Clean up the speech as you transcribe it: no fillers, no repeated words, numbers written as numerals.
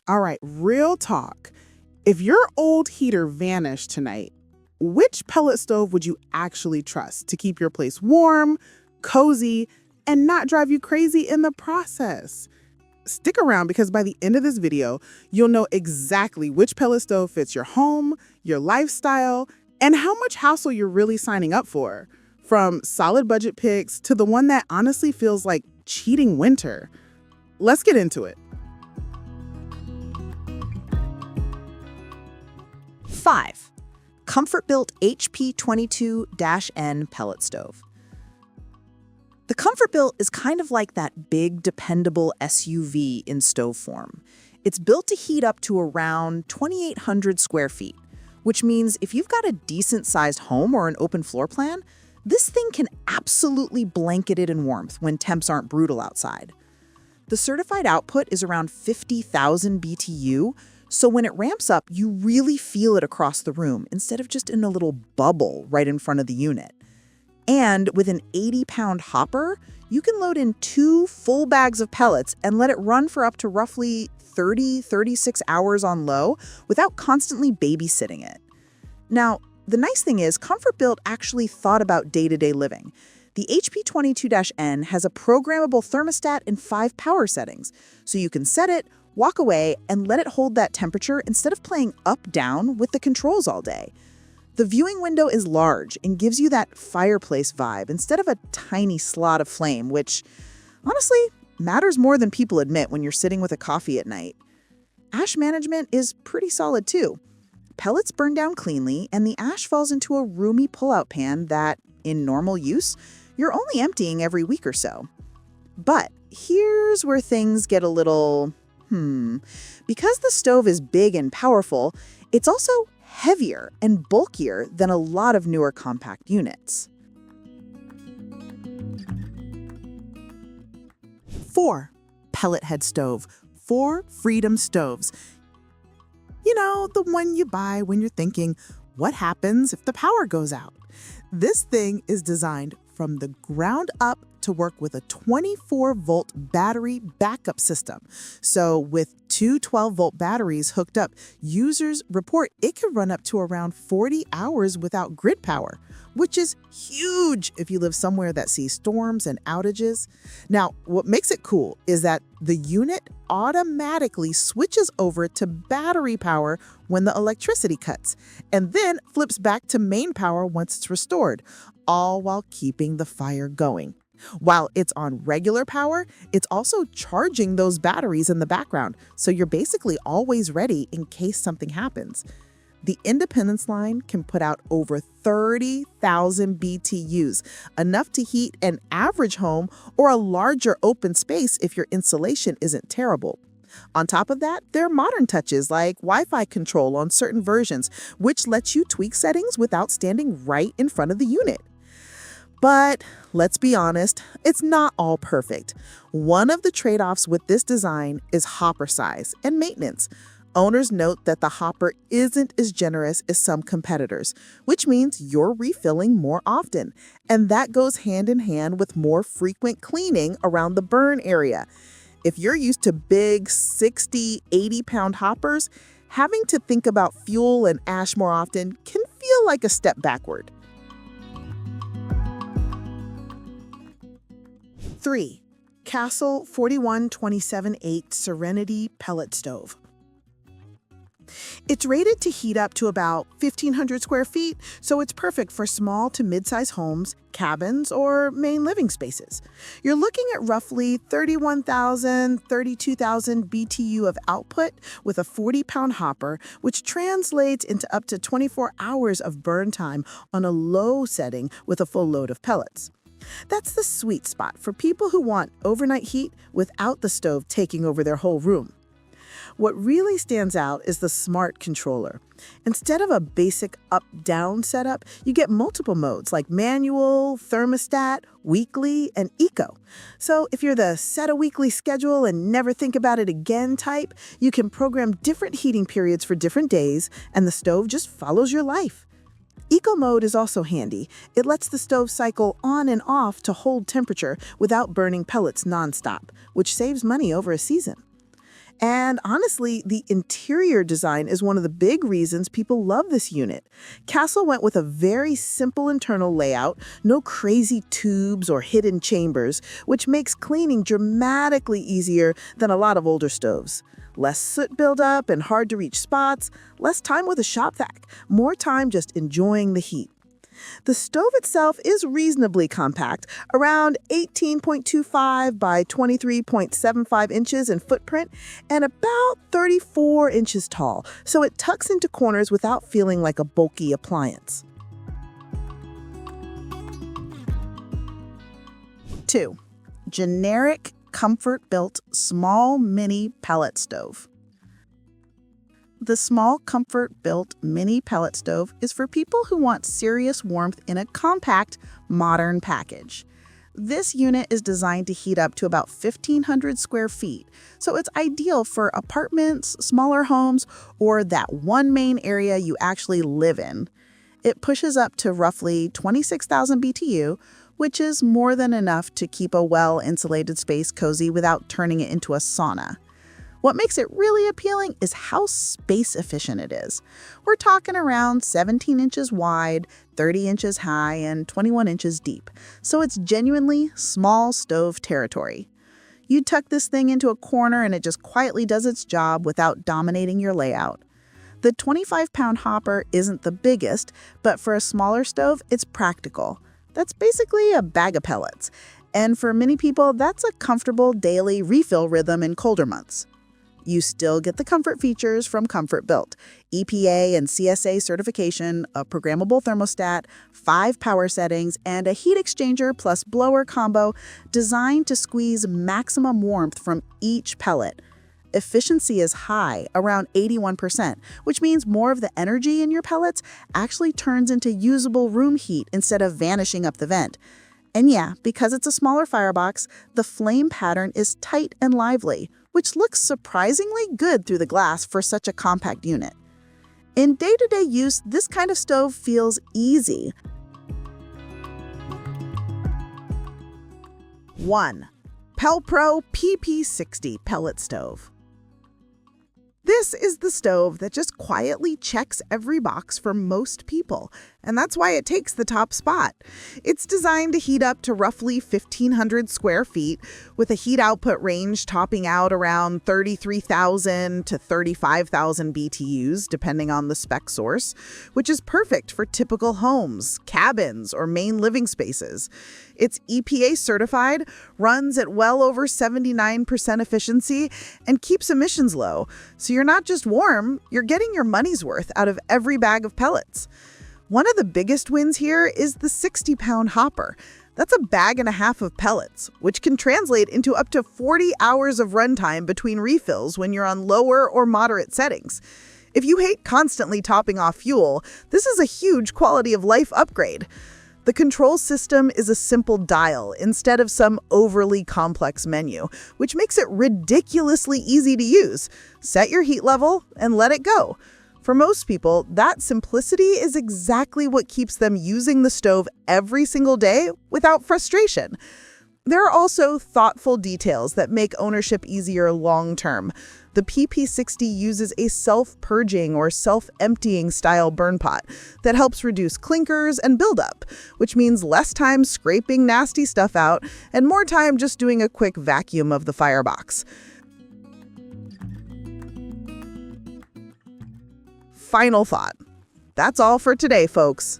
All right, real talk. If your old heater vanished tonight, which pellet stove would you actually trust to keep your place warm, cozy, and not drive you crazy in the process? Stick around because by the end of this video, you'll know exactly which pellet stove fits your home, your lifestyle, and how much hassle you're really signing up for. From solid budget picks to the one that honestly feels like cheating winter. Let's get into it. 5. ComfortBilt HP22-N pellet stove. The ComfortBilt is kind of like that big, dependable SUV in stove form. It's built to heat up to around 2,800 square feet, which means if you've got a decent-sized home or an open floor plan, this thing can absolutely blanket it in warmth when temps aren't brutal outside. The certified output is around 50,000 BTU, so when it ramps up, you really feel it across the room instead of just in a little bubble right in front of the unit. And with an 80-pound hopper, you can load in 2 full bags of pellets and let it run for up to roughly 36 hours on low without constantly babysitting it. Now, the nice thing is ComfortBilt actually thought about day-to-day living. The HP22-N has a programmable thermostat in 5 power settings, so you can set it, walk away, and let it hold that temperature instead of playing up-down with the controls all day. The viewing window is large and gives you that fireplace vibe instead of a tiny slot of flame, which, honestly, matters more than people admit when you're sitting with a coffee at night. Ash management is pretty solid too. Pellets burn down cleanly, and the ash falls into a roomy pull-out pan that, in normal use, you're only emptying every week or so. But here's where things get a little, Because the stove is big and powerful, it's also heavier and bulkier than a lot of newer compact units. 4. Pellethead stove. 4 Freedom stoves. You know, the one you buy when you're thinking, what happens if the power goes out? This thing is designed from the ground up to work with a 24-volt battery backup system. So with 2 12-volt batteries hooked up, users report it can run up to around 40 hours without grid power, which is huge if you live somewhere that sees storms and outages. Now, what makes it cool is that the unit automatically switches over to battery power when the electricity cuts, and then flips back to main power once it's restored, all while keeping the fire going. While it's on regular power, it's also charging those batteries in the background, so you're basically always ready in case something happens. The Independence line can put out over 30,000 BTUs, enough to heat an average home or a larger open space if your insulation isn't terrible. On top of that, there are modern touches like Wi-Fi control on certain versions, which lets you tweak settings without standing right in front of the unit. But let's be honest, it's not all perfect. One of the trade-offs with this design is hopper size and maintenance. Owners note that the hopper isn't as generous as some competitors, which means you're refilling more often. And that goes hand in hand with more frequent cleaning around the burn area. If you're used to big 60, 80-pound hoppers, having to think about fuel and ash more often can feel like a step backward. 3. Castle 41278 Serenity pellet stove. It's rated to heat up to about 1,500 square feet, so it's perfect for small to mid-size homes, cabins, or main living spaces. You're looking at roughly 31,000, 32,000 BTU of output with a 40-pound hopper, which translates into up to 24 hours of burn time on a low setting with a full load of pellets. That's the sweet spot for people who want overnight heat without the stove taking over their whole room. What really stands out is the smart controller. Instead of a basic up-down setup, you get multiple modes like manual, thermostat, weekly, and eco. So if you're the set a weekly schedule and never think about it again type, you can program different heating periods for different days, and the stove just follows your life. Eco mode is also handy. It lets the stove cycle on and off to hold temperature without burning pellets nonstop, which saves money over a season. And honestly, the interior design is one of the big reasons people love this unit. Castle went with a very simple internal layout, no crazy tubes or hidden chambers, which makes cleaning dramatically easier than a lot of older stoves. Less soot buildup and hard-to-reach spots, less time with a shop vac, more time just enjoying the heat. The stove itself is reasonably compact, around 18.25 by 23.75 inches in footprint and about 34 inches tall, so it tucks into corners without feeling like a bulky appliance. 2. Generic ComfortBilt Small Mini Pellet Stove. The small ComfortBilt mini pellet stove is for people who want serious warmth in a compact, modern package. This unit is designed to heat up to about 1,500 square feet, so it's ideal for apartments, smaller homes, or that one main area you actually live in. It pushes up to roughly 26,000 BTU, which is more than enough to keep a well-insulated space cozy without turning it into a sauna. What makes it really appealing is how space efficient it is. We're talking around 17 inches wide, 30 inches high, and 21 inches deep. So it's genuinely small stove territory. You tuck this thing into a corner and it just quietly does its job without dominating your layout. The 25-pound hopper isn't the biggest, but for a smaller stove, it's practical. That's basically a bag of pellets. And for many people, that's a comfortable daily refill rhythm in colder months. You still get the comfort features from ComfortBilt: EPA and CSA certification, a programmable thermostat, 5 power settings, and a heat exchanger plus blower combo designed to squeeze maximum warmth from each pellet. Efficiency is high, around 81%, which means more of the energy in your pellets actually turns into usable room heat instead of vanishing up the vent. And yeah, because it's a smaller firebox, the flame pattern is tight and lively, which looks surprisingly good through the glass for such a compact unit. In day-to-day use, this kind of stove feels easy. 1. PelPro PP60 Pellet Stove. This is the stove that just quietly checks every box for most people, and that's why it takes the top spot. It's designed to heat up to roughly 1,500 square feet, with a heat output range topping out around 33,000 to 35,000 BTUs, depending on the spec source, which is perfect for typical homes, cabins, or main living spaces. It's EPA certified, runs at well over 79% efficiency, and keeps emissions low. So you're not just warm, you're getting your money's worth out of every bag of pellets. One of the biggest wins here is the 60-pound hopper. That's a bag and a half of pellets, which can translate into up to 40 hours of runtime between refills when you're on lower or moderate settings. If you hate constantly topping off fuel, this is a huge quality of life upgrade. The control system is a simple dial instead of some overly complex menu, which makes it ridiculously easy to use. Set your heat level and let it go. For most people, that simplicity is exactly what keeps them using the stove every single day without frustration. There are also thoughtful details that make ownership easier long-term. The PP60 uses a self-purging or self-emptying style burn pot that helps reduce clinkers and buildup, which means less time scraping nasty stuff out and more time just doing a quick vacuum of the firebox. Final thought. That's all for today, folks.